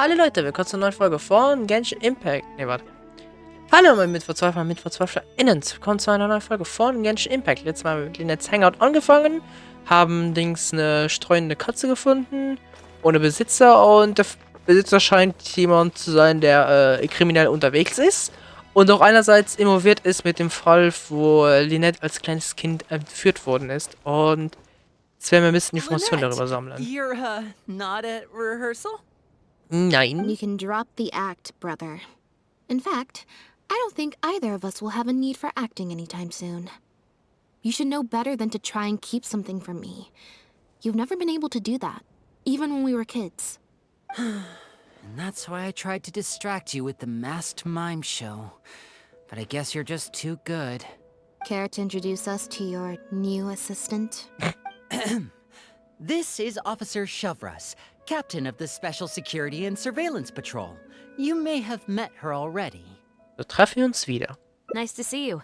Hallo Leute, willkommen zur neuen Folge von Genshin Impact. Ne, warte. Hallo meine MitverzweiflerInnen. Willkommen zu einer neuen Folge von Genshin Impact. Letztes Mal mit Lynettes Hangout angefangen, haben eine streunende Katze gefunden, ohne Besitzer, und der Besitzer scheint jemand zu sein, der kriminell unterwegs ist und auch einerseits involviert ist mit dem Fall, wo Lynette als kleines Kind entführt worden ist, und jetzt werden wir ein bisschen Informationen darüber sammeln. You're not at rehearsal? Nein. You can drop the act, brother. In fact, I don't think either of us will have a need for acting anytime soon. You should know better than to try and keep something from me. You've never been able to do that, even when we were kids. And that's why I tried to distract you with the masked mime show. But I guess you're just too good. Care to introduce us to your new assistant? This is Officer Shavras, captain of the Special Security and Surveillance Patrol. You may have met her already. So treffen wir uns wieder. Nice to see you.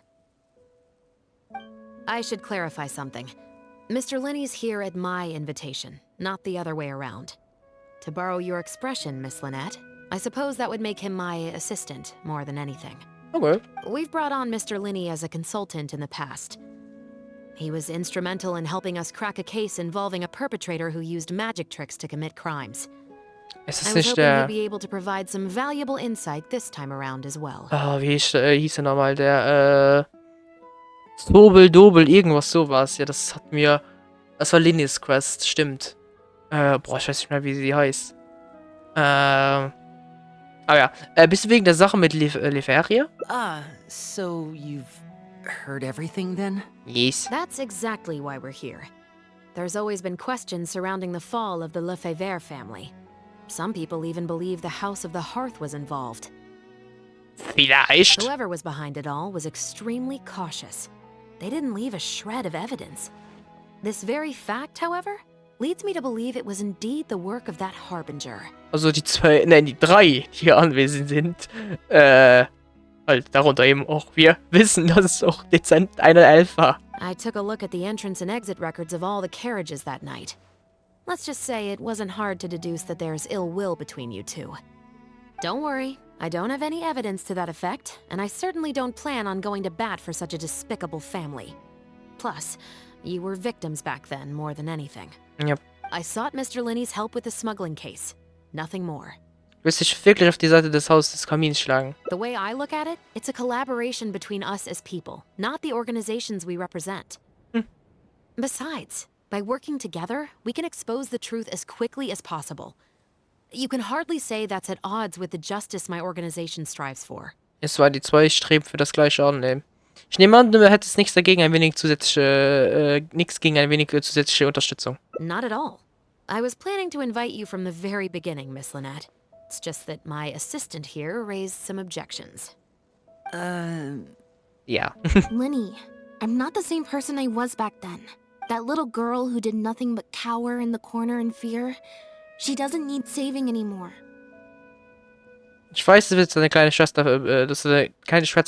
I should clarify something. Mr. Lenny's here at my invitation, not the other way around. To borrow your expression, Miss Lynette, I suppose that would make him my assistant more than anything. Okay. We've brought on Mr. Lenny as a consultant in the past. He was instrumental in helping us crack a case involving a perpetrator who used magic tricks to commit crimes. I was hoping he'd be able to provide some valuable insight this time around as well. Wie hieß er nochmal? Der, Dobel, irgendwas sowas. Ja, das war Linny's Quest, stimmt. Boah, ich weiß nicht mehr, wie sie heißt. Ja. Bist du wegen der Sache mit Leferia? So you've heard everything then? Yes. That's exactly why we're here. There's always been questions surrounding the fall of the Lefebvre family. Some people even believe the House of the Hearth was involved. Vielleicht. Whoever was behind it all was extremely cautious. They didn't leave a shred of evidence. This very fact, however, leads me to believe it was indeed the work of that Harbinger. Also die drei, die hier anwesend sind, halt darunter eben auch wir, wissen, dass es auch dezent eine Elf war. I took a look at the entrance and exit records of all the carriages that night. Let's just say it wasn't hard to deduce that there's ill will between you two. Don't worry, I don't have any evidence to that effect, and I certainly don't plan on going to bat for such a despicable family. Plus, you were victims back then more than anything. Yep. I sought Mr. Lenny's help with the smuggling case. Nothing more. Willst dich wirklich auf die Seite des Hauses des Kamins schlagen? The way I look at it, it's a collaboration between us as people, not the organizations we represent. Besides, by working together, we can expose the truth as quickly as possible. You can hardly say that's at odds with the justice my organization strives for. Es war die zwei streben für das gleiche an. Ich nehme an, du hättest nichts gegen ein wenig zusätzliche Unterstützung. Not at all. I was planning to invite you from the very beginning, Miss Lynette. It's just that my assistant here raised some objections. Yeah. Lenny, I'm not the same person I was back then. That little girl who did nothing but cower in the corner in fear. She doesn't need saving anymore. Ich weiß, dass du deine kleine Schwester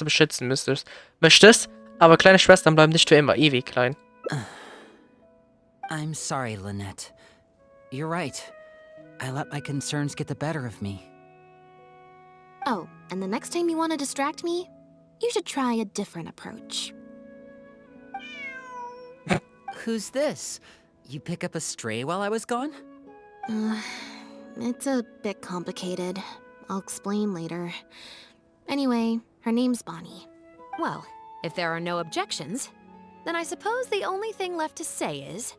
beschützen möchtest, aber kleine Schwestern bleiben nicht für immer ewig klein. I'm sorry, Lynette. You're right. I let my concerns get the better of me. Oh, and the next time you want to distract me, you should try a different approach. Who's this? You pick up a stray while I was gone? It's a bit complicated. I'll explain later. Anyway, her name's Bonnie. Well, if there are no objections, then I suppose the only thing left to say is...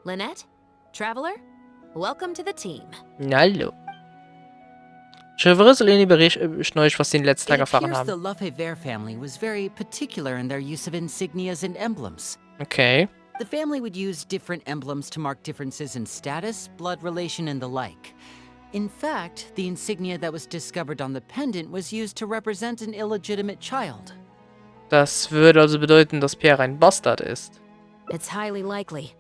Lynette, Traveler, welcome to the team. Hallo. Chevreuse Leni berichtet euch, was sie in den letzten Tagen erfahren haben. The Lefebvre family was very particular in their use of insignias and emblems. Okay. The family would use different emblems to mark differences in status, blood relation, and the like. In fact, the insignia that was discovered on the pendant was used to represent an illegitimate child. Das würde also bedeuten, dass Pierre ein Bastard ist. It's highly likely.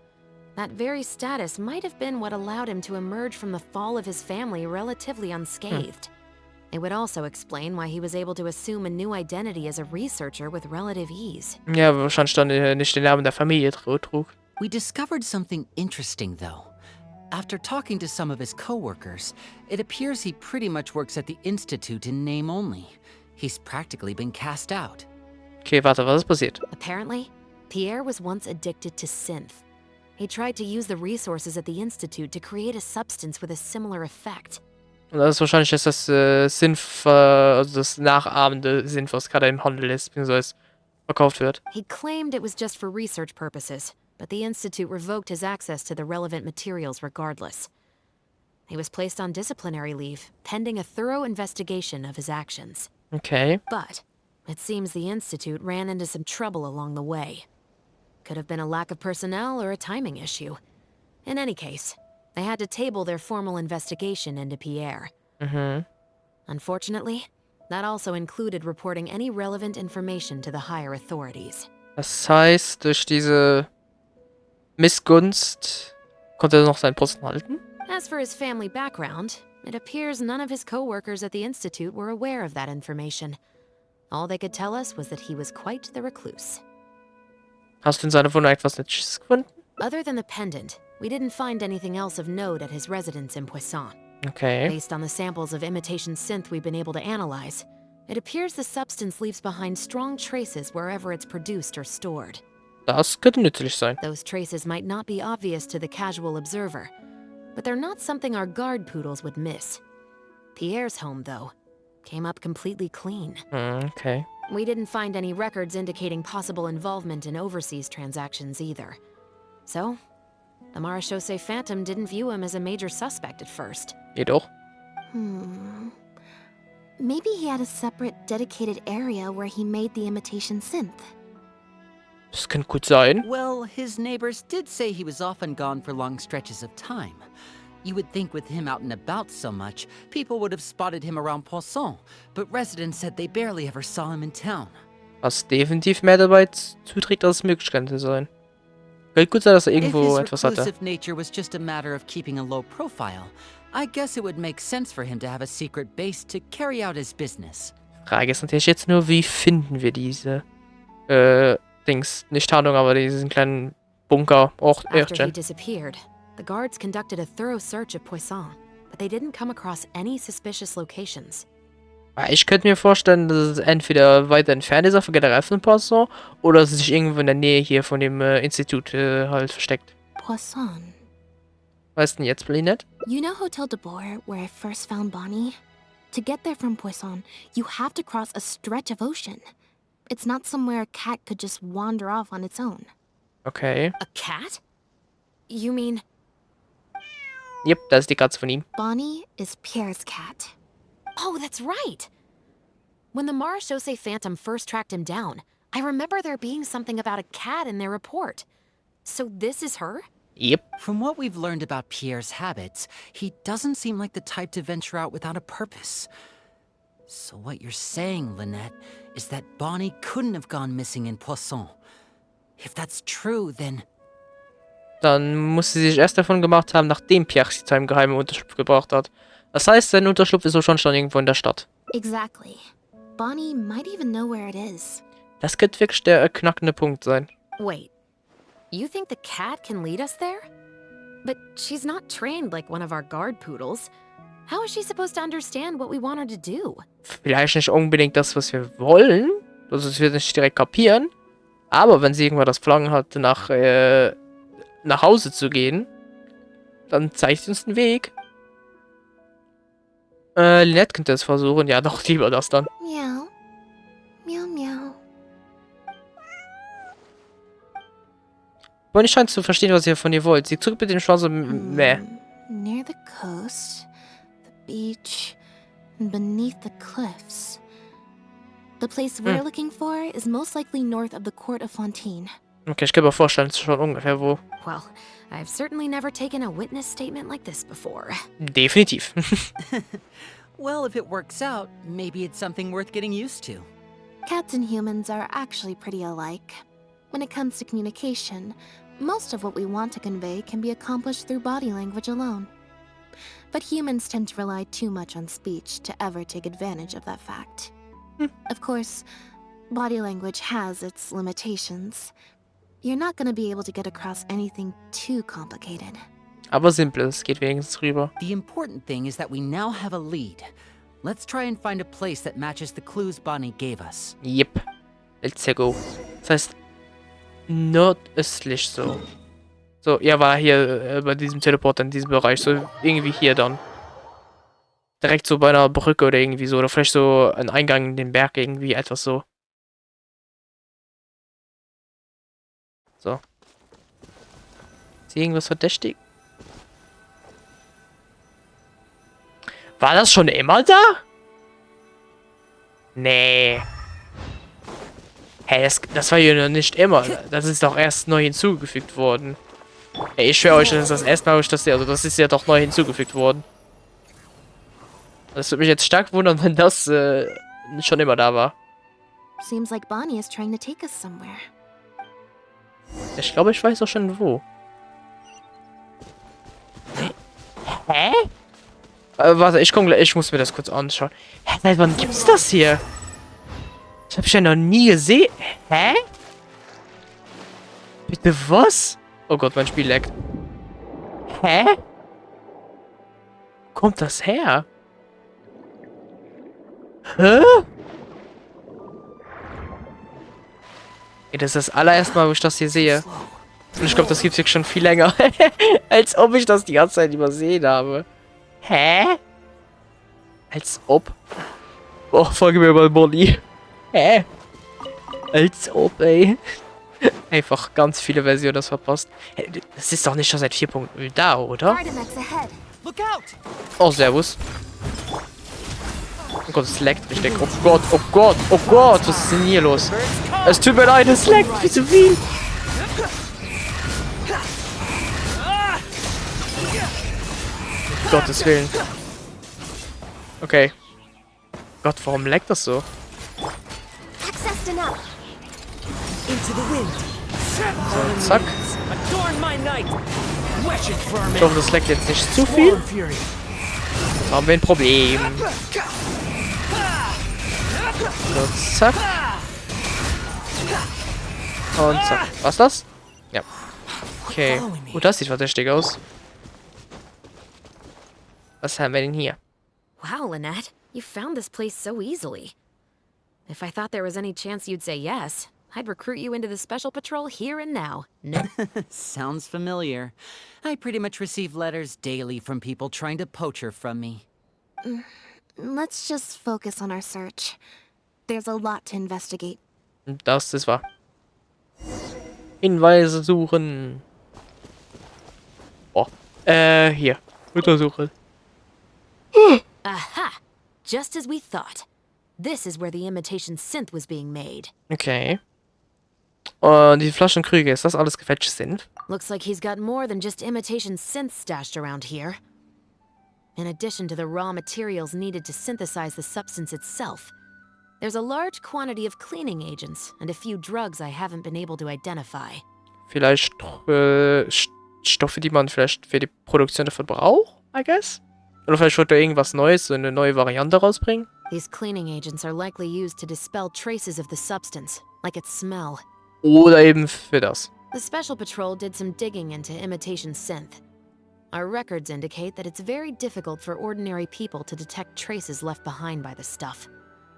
That very status might have been what allowed him to emerge from the fall of his family relatively unscathed. It would also explain why he was able to assume a new identity as a researcher with relative ease. Ja, wahrscheinlich dann nicht den Namen der Familie trug. We discovered something interesting, though. after talking to some of his co-workers, it appears he pretty much works at the Institute in name only. He's practically been cast out. Okay, warte, was ist passiert? Apparently, Pierre was once addicted to synth. He tried to use the resources at the Institute to create a substance with a similar effect. Und das ist wahrscheinlich das Synth, also das nachahmende Synth, was gerade im Handel ist, beziehungsweise verkauft wird. He claimed it was just for research purposes, but the Institute revoked his access to the relevant materials regardless. He was placed on disciplinary leave, pending a thorough investigation of his actions. Okay. But it seems the Institute ran into some trouble along the way. Could have been a lack of personnel or a timing issue. In any case, they had to table their formal investigation into Pierre. Unfortunately, that also included reporting any relevant information to the higher authorities. Das heißt, durch diese Missgunst konnte er noch seinen Posten halten? As for his family background, it appears none of his co-workers at the Institute were aware of that information. All they could tell us was that he was quite the recluse. Hast du in seiner Wohnung etwas Nützliches gefunden? Other than the pendant, we didn't find anything else of note at his residence in Poisson. Okay. Based on the samples of imitation synth we've been able to analyze, it appears the substance leaves behind strong traces wherever it's produced or stored. Das könnte nützlich sein. Those traces might not be obvious to the casual observer, but they're not something our guard poodles would miss. Pierre's home, though, came up completely clean. Okay. We didn't find any records indicating possible involvement in overseas transactions either. So, the Marechaussee Phantom didn't view him as a major suspect at first. Jedoch. Maybe he had a separate, dedicated area where he made the imitation synth. Das kann gut sein. Well, his neighbors did say he was often gone for long stretches of time. You would think with him out and about so much, people would have spotted him around Poisson, but residents said they barely ever saw him in town. Was definitiv mehr dabei zuträgt, als es möglich könnte sein. Könnte gut sein, dass er If irgendwo his etwas hatte. reclusive nature was just a matter of keeping a low profile, I guess it would make sense for him to have a secret base to carry out his business. Frage ist natürlich jetzt nur, wie finden wir diese Dings, nicht Tarnung, aber diesen kleinen Bunker, auch After he disappeared, the guards conducted a thorough search of Poisson, but they didn't come across any suspicious locations. Ich könnte mir vorstellen, dass es entweder weiter entfernt ist, generell von Poisson, oder dass es sich irgendwo in der Nähe hier von dem Institut halt versteckt. Poisson. Weißt du denn jetzt, Lynette? You know Hotel de Boer, where I first found Bonnie? To get there from Poisson, you have to cross a stretch of ocean. It's not somewhere a cat could just wander off on its own. Okay. A cat? You mean... Yep, das ist die Katze von ihm. Bonnie is Pierre's cat. Oh, that's right! When the Marechaussee Phantom first tracked him down, I remember there being something about a cat in their report. So this is her? Yep. From what we've learned about Pierre's habits, he doesn't seem like the type to venture out without a purpose. So what you're saying, Lynette, is that Bonnie couldn't have gone missing in Poisson. If that's true, then... Dann muss sie sich erst davon gemacht haben, nachdem Pierre sie zu einem geheimen Unterschlupf gebracht hat. Das heißt, sein Unterschlupf ist so schon irgendwo in der Stadt. Exactly. Bonnie might even know where it is. Das könnte wirklich der knackende Punkt sein. Wait, you think the cat can lead us there? But she's not trained like one of our guard poodles. How is she supposed to understand what we want her to do? Vielleicht nicht unbedingt das, was wir wollen. Also, das wird nicht direkt kapieren. Aber wenn sie irgendwann das Verlangen hat, nach Hause zu gehen, dann zeigt sie uns den Weg. Lynette könnte es versuchen. Ja, doch, lieber das dann. Meow. Meow, meow. Bonnie scheint zu verstehen, was ihr von ihr wollt. Sie zurück mit dem Schwanz und meh. Near the coast, the beach, and beneath the cliffs. The place we're looking for is most likely north of the court of Fontaine. Okay, ich kann mir vorstellen, es ist schon ungefähr wo. Well, I've certainly never taken a witness statement like this before. Definitiv. Well, if it works out, maybe it's something worth getting used to. Cats and humans are actually pretty alike. When it comes to communication, most of what we want to convey can be accomplished through body language alone. But humans tend to rely too much on speech to ever take advantage of that fact. Of course, body language has its limitations. You're not going to be able to get across anything too complicated. Aber simpel, es geht wenigstens rüber. The important thing is that we now have a lead. Let's try and find a place that matches the clues Bonnie gave us. Yep. Let's go. Das heißt, nordöstlich so. So, ja, war hier bei diesem Teleporter in diesem Bereich. So irgendwie hier dann. Direkt so bei einer Brücke oder irgendwie so. Oder vielleicht so ein Eingang in den Berg irgendwie. Etwas so. So. Ist hier irgendwas verdächtig? War das schon immer da? Nee. Hey, das war ja noch nicht immer. Das ist doch erst neu hinzugefügt worden. Ey, ich schwöre euch, das ist das erste Mal, wo ich das sehe. Also das ist ja doch neu hinzugefügt worden. Das würde mich jetzt stark wundern, wenn das schon immer da war. Seems like Bonnie is trying to take us somewhere. Ich glaube, ich weiß auch schon wo. Hä? Warte, ich muss mir das kurz anschauen. Hä, seit wann gibt's das hier? Ich habe ja noch nie gesehen. Hä? Bitte was? Oh Gott, mein Spiel laggt. Hä? Wo kommt das her? Hä? Ey, das ist das allererste Mal, wo ich das hier sehe. Und ich glaube, das gibt's jetzt schon viel länger. Als ob ich das die ganze Zeit übersehen habe. Hä? Als ob. Oh, folge mir mal Bonnie. Hä? Als ob, ey. Einfach ganz viele Versionen das verpasst. Hey, das ist doch nicht schon seit 4.0 da, oder? Oh, servus. Oh Gott, es laggt richtig. Oh Gott, oh Gott, oh Gott. Was ist denn hier los? Es tut mir leid, es laggt viel zu viel. Um Gottes Willen. Okay. Gott, warum laggt das so? So, zack. Ich hoffe, das laggt jetzt nicht zu viel. Jetzt haben wir ein Problem. So, zack. Und zack. Was das? Ja. Okay. Oh, das sieht verdächtig aus. Was haben wir denn hier? Wow, Lynette, you found this place so easily. If I thought there was any chance you'd say yes, I'd recruit you into the Special Patrol here and now. No. Sounds familiar. I pretty much receive letters daily from people trying to poach her from me. Let's just focus on our search. There's a lot to investigate. Das ist wahr. Hinweise suchen. Oh. Hier. Untersuchen. Aha! Just as we thought. This is where the imitation synth was being made. Okay. Und die Flaschenkrüge, ist das alles gefälscht sind? Looks like he's got more than just imitation synth stashed around here. In addition to the raw materials needed to synthesize the substance itself, there's a large quantity of cleaning agents and a few drugs I haven't been able to identify. Vielleicht Stoffe, die man vielleicht für die Produktion davon braucht, I guess? Oder vielleicht wollte er irgendwas Neues, so eine neue Variante rausbringen? These cleaning agents are likely used to dispel traces of the substance, like its smell. Oder eben für das. The Special Patrol did some digging into imitation synth. Our records indicate that it's very difficult for ordinary people to detect traces left behind by the stuff.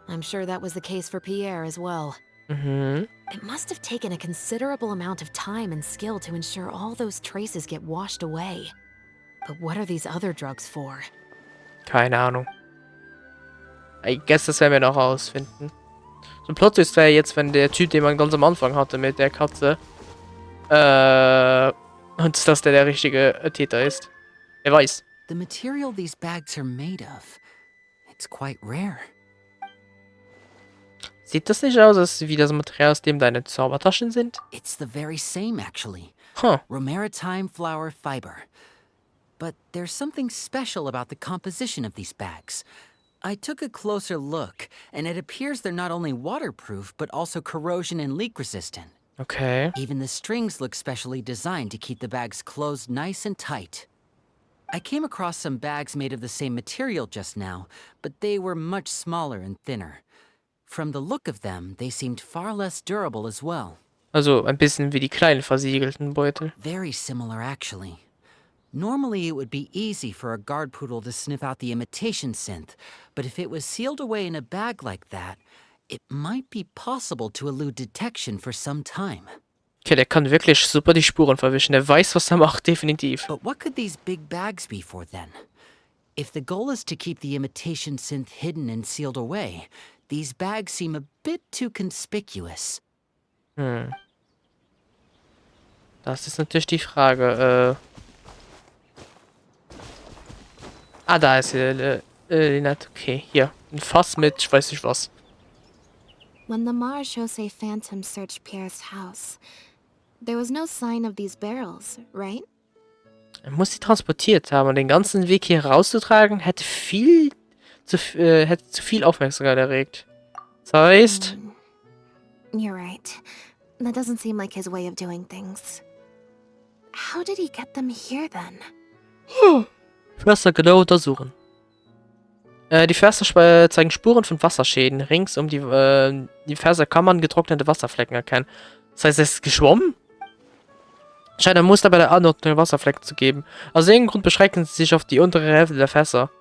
I'm sure that was the case for Pierre as well. Mhm. It must have taken a considerable amount of time and skill to ensure all those traces get washed away. But what are these other drugs for? Keine Ahnung. I guess, das werden wir noch herausfinden. So ein Plot-Twist wäre jetzt, wenn der Typ, den man ganz am Anfang hatte mit der Katze, und dass der richtige Täter ist. Wer weiß. The material these bags are made of, it's quite rare. Sieht das nicht aus, als wie das Material, aus dem deine Zaubertaschen sind? It's the very same, actually. Huh. Romaritime flower fiber. But there's something special about the composition of these bags. I took a closer look, and it appears they're not only waterproof, but also corrosion and leak resistant. Okay. Even the strings look specially designed to keep the bags closed nice and tight. I came across some bags made of the same material just now, but they were much smaller and thinner. From the look of them, they seemed far less durable as well. Also ein bisschen wie die kleinen versiegelten Beutel. Very similar, actually. Normally, it would be easy for a guard poodle to sniff out the imitation synth, but if it was sealed away in a bag like that, it might be possible to elude detection for some time. Okay, der kann wirklich super die Spuren verwischen. Der weiß, was er macht, definitiv. But what could these big bags be for then? If the goal is to keep the imitation synth hidden and sealed away, these bags seem a bit too conspicuous. Das ist natürlich die Frage. Da ist sie, Lynette. Okay, hier. Ein Fass mit, ich weiß nicht was. When the Marechaussee Phantom searched Pierre's house, there was no sign of these barrels, right? Er muss sie transportiert haben und den ganzen Weg hier rauszutragen, hätte zu viel Aufmerksamkeit erregt. Das heißt... You're right. That doesn't seem like his way of doing things. How did he get them here then? Förster genau untersuchen. Die Förster zeigen Spuren von Wasserschäden. Rings um die Förster kann man getrocknete Wasserflecken erkennen. Das heißt, er ist geschwommen? Scheint ein Muster bei der Anordnung Wasserflecken zu geben. Aus irgendeinem Grund beschränken sie sich auf die untere Hälfte der Fässer.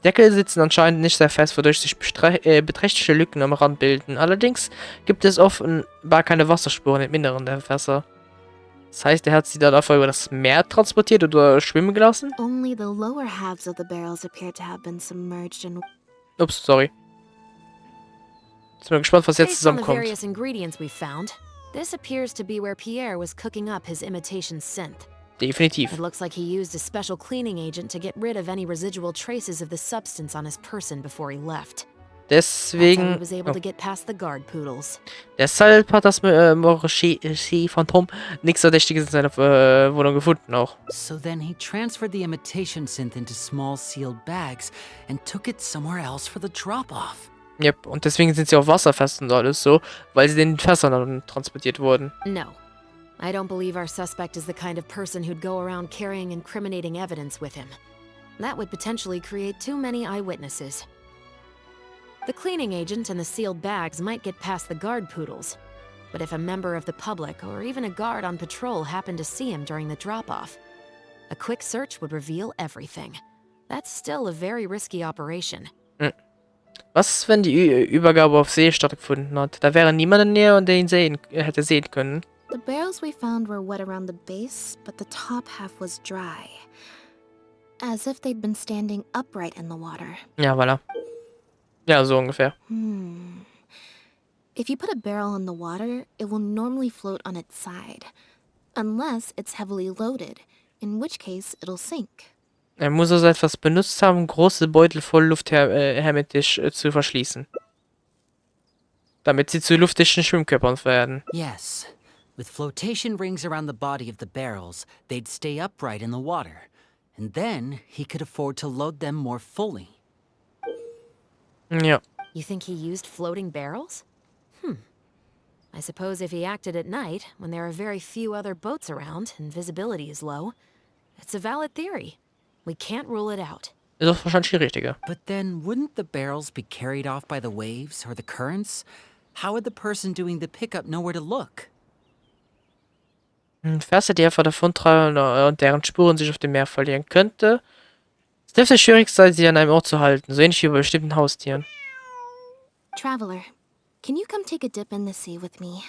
Deckel sitzen anscheinend nicht sehr fest, wodurch sich beträchtliche Lücken am Rand bilden. Allerdings gibt es offenbar keine Wasserspuren im Inneren der Fässer. Das heißt, er hat sie dann einfach über das Meer transportiert oder schwimmen gelassen? Only the lower halves of the barrels appear to have been submerged in... Ups, sorry. Ich bin gespannt, was jetzt Based on the zusammenkommt. various ingredients we found, this appears to be where Pierre was cooking up his imitation synth. Definitiv. It looks like he used a special cleaning agent to get rid of any residual traces of the substance on his person before he left. Deswegen... He was able to get past the guard poodles. Deshalb hat das Phantom nichts Verdächtiges in seiner Wohnung gefunden auch. So then he transferred the imitation synth into small sealed bags and took it somewhere else for the drop-off. Yep, und deswegen sind sie auch wasserfest und alles so, weil sie in den Fässern dann transportiert wurden. No. I don't believe our suspect is the kind of person who'd go around carrying incriminating evidence with him. That would potentially create too many eyewitnesses. The cleaning agent and the sealed bags might get past the guard poodles, but if a member of the public or even a guard on patrol happened to see him during the drop-off, a quick search would reveal everything. That's still a very risky operation. Was, wenn die Übergabe auf See stattgefunden hat? Da wäre niemand in der Nähe, und der ihn hätte sehen können. The barrels we found were wet around the base, but the top half was dry. As if they'd been standing upright in the water. Ja, voilà. Ja, so ungefähr. If you put a barrel in the water, it will normally float on its side. Unless it's heavily loaded, in which case it'll sink. Er muss also etwas benutzt haben, große Beutel voll Luft hermetisch zu verschließen. Damit sie zu luftdichten Schwimmkörpern werden. Yes. With flotation rings around the body of the barrels, they'd stay upright in the water. And then he could afford to load them more fully. Ja. You think he used floating barrels? I suppose if he acted at night, when there are very few other boats around and visibility is low, it's a valid theory. We can't rule it out. Ist auch wahrscheinlich die richtige. But then wouldn't the barrels be carried off by the waves or the currents? How would the person doing the pickup know where to look? Fässer, die einfach davontreiben und deren Spuren sich auf dem Meer verlieren könnte. Es dürfte schwierig sein, sie an einem Ort zu halten, so ähnlich wie bei bestimmten Haustieren. Traveler, can you come take a dip in the sea with me?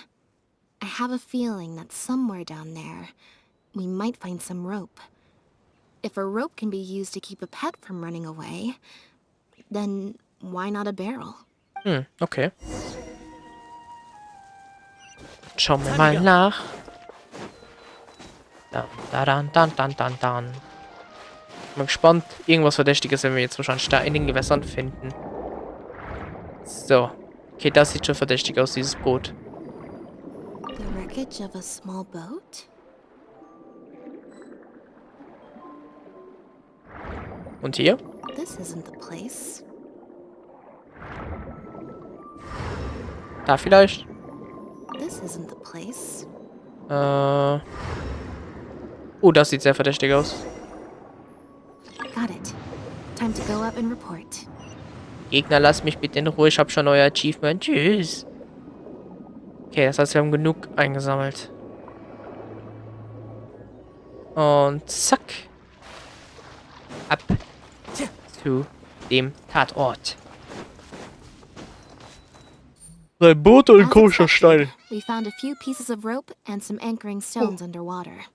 I have a feeling that somewhere down there, we might find some rope. If a rope can be used to keep a pet from running away, then why not a barrel? Okay. Schauen wir mal nach. Dann. Bin gespannt. Irgendwas Verdächtiges werden wir jetzt wahrscheinlich da in den Gewässern finden. So. Okay, das sieht schon verdächtig aus, dieses Boot. The wreckage of a small boat? Und hier? This isn't the place. Da vielleicht? This isn't the place. Das sieht sehr verdächtig aus. Got it. Time to go up and report. Gegner, lasst mich bitte in Ruhe. Ich habe schon euer Achievement. Tschüss. Okay, das heißt, wir haben genug eingesammelt. Und zack. Ab zu dem Tatort. Sein Boot und As Koscherstein. expected, we found a few pieces of rope and some anchoring stones underwater.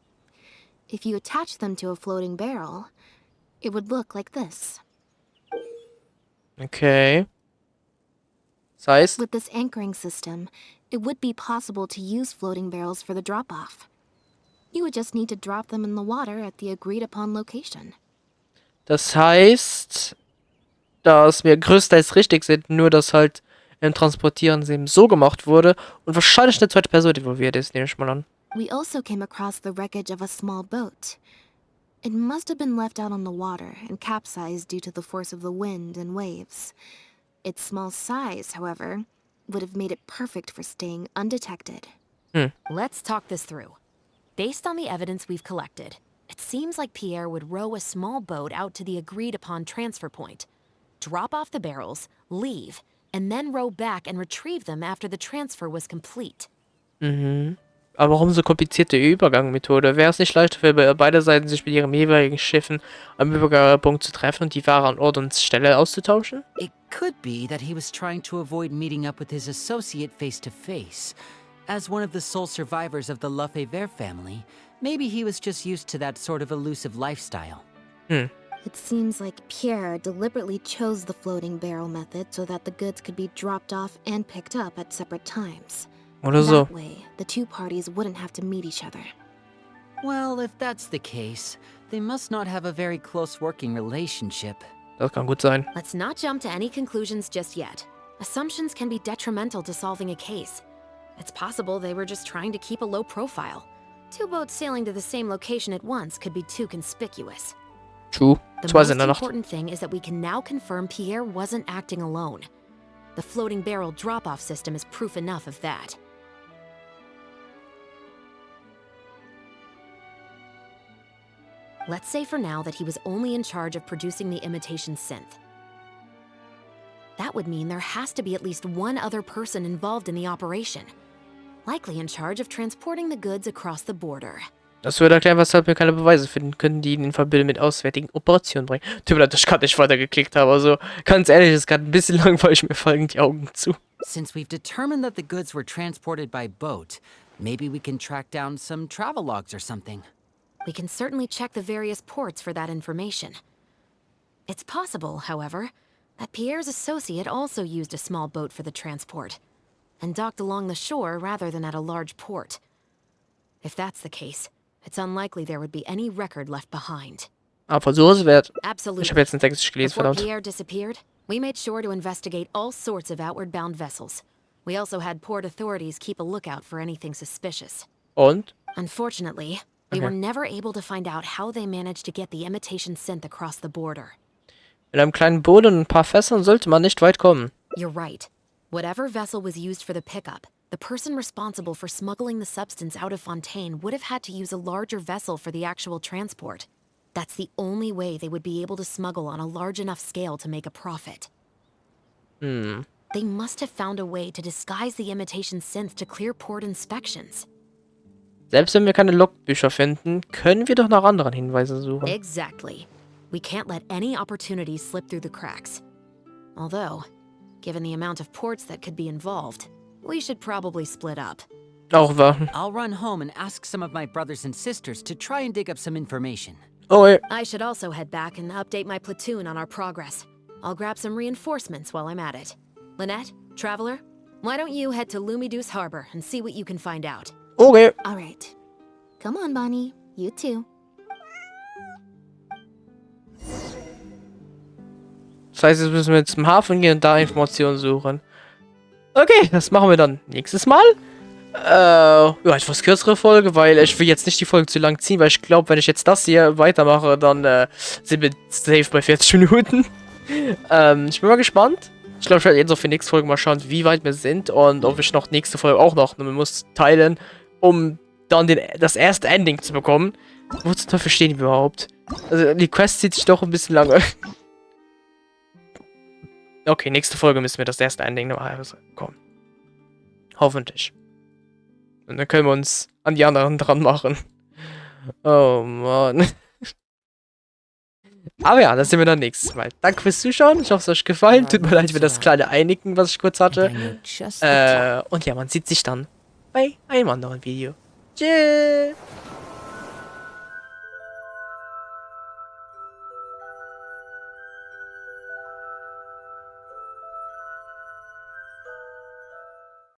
If you attach them to a floating barrel, it would look like this. Okay. Das heißt, With this anchoring system, it would be possible to use floating barrels for the drop-off. You would just need to drop them in the water at the agreed-upon location. das heißt, dass wir größtenteils richtig sind, nur dass halt im Transportieren eben so gemacht wurde und wahrscheinlich eine zweite Person involviert ist, nehme ich mal an. We also came across the wreckage of a small boat. It must have been left out on the water and capsized due to the force of the wind and waves. Its small size, however, would have made it perfect for staying undetected. Let's talk this through. Based on the evidence we've collected, it seems like Pierre would row a small boat out to the agreed-upon transfer point, drop off the barrels, leave, and then row back and retrieve them after the transfer was complete. Aber warum so komplizierte Übergangmethode? Wäre es nicht leichter für beide Seiten, sich mit ihren jeweiligen Schiffen am Übergangspunkt zu treffen und die Ware an Ort und Stelle auszutauschen? It could be that he was trying to avoid meeting up with his associate face to face. As one of the sole survivors of the Lefebvre family, maybe he was just used to that sort of elusive lifestyle. It seems like Pierre deliberately chose the floating barrel method so that the goods could be dropped off and picked up at separate times. Oder so. That way, the two parties wouldn't have to meet each other. Well, if that's the case, they must not have a very close working relationship. Das kann gut sein. Let's not jump to any conclusions just yet. Assumptions can be detrimental to solving a case. It's possible they were just trying to keep a low profile. Two boats sailing to the same location at once could be too conspicuous. True. The Zwei most sind in der Nacht. important thing is that we can now confirm Pierre wasn't acting alone. The floating barrel drop-off system is proof enough of that. Let's say for now that he was only in charge of producing the imitation synth. That would mean there has to be at least one other person involved in the operation, likely in charge of transporting the goods across the border. Das würde erklären, weshalb wir keine Beweise finden können, die ihn in Verbindung mit auswärtigen Operationen bringen. Tut mir leid, dass ich gerade nicht weitergeklickt habe. Also, ganz ehrlich, ist gerade ein bisschen langweilig, mir fallen die Augen zu. Since we've determined that the goods were transported by boat, maybe we can track down some travel logs or something. We can certainly check the various ports for that information. It's possible, however, that Pierre's associate also used a small boat for the transport, and docked along the shore rather than at a large port. If that's the case, it's unlikely there would be any record left behind. Aber Versuch ist wert. Absolutely. Ich habe jetzt einen Text gelesen, Before verdammt. Pierre disappeared, we made sure to investigate all sorts of outward-bound vessels. We also had port authorities keep a lookout for anything suspicious. Und? Unfortunately, we were never able to find out how they managed to get the imitation synth across the border. Mit einem kleinen Boot und ein paar Fässern sollte man nicht weit kommen. You're right. Whatever vessel was used for the pickup, the person responsible for smuggling the substance out of Fontaine would have had to use a larger vessel for the actual transport. That's the only way they would be able to smuggle on a large enough scale to make a profit. They must have found a way to disguise the imitation synth to clear port inspections. Selbst wenn wir keine Logbücher finden, können wir doch nach anderen Hinweisen suchen. Exactly. We can't let any opportunities slip through the cracks. Although, given the amount of ports that could be involved, we should probably split up. Auch wahr. I'll run home and ask some of my brothers and sisters to try and dig up some information. Oh, ey. I should also head back and update my platoon on our progress. I'll grab some reinforcements while I'm at it. Lynette, Traveler, why don't you head to Lumiduce Harbor and see what you can find out? Okay. All right. Come on, Bonnie. You too. Das heißt, jetzt müssen wir zum Hafen gehen und da Informationen suchen. Okay, das machen wir dann nächstes Mal. Ja, etwas kürzere Folge, weil ich will jetzt nicht die Folge zu lang ziehen, weil ich glaube, wenn ich jetzt das hier weitermache, dann sind wir safe bei 40 Minuten. Ich bin mal gespannt. Ich glaube, ich werde jetzt auf die nächste Folge mal schauen, wie weit wir sind und ob ich noch nächste Folge auch noch muss teilen, um dann das erste Ending zu bekommen. Wo zum Teufel stehen wir überhaupt? Also die Quest zieht sich doch ein bisschen lange. Okay, nächste Folge müssen wir das erste Ending noch bekommen. Hoffentlich. Und dann können wir uns an die anderen dran machen. Oh Mann. Aber ja, das sehen wir dann nächstes Mal. Danke fürs Zuschauen. Ich hoffe, es hat euch gefallen. Tut mir leid für das kleine Einigen, was ich kurz hatte. Und ja, man sieht sich dann bei einem anderen Video. Tschüss.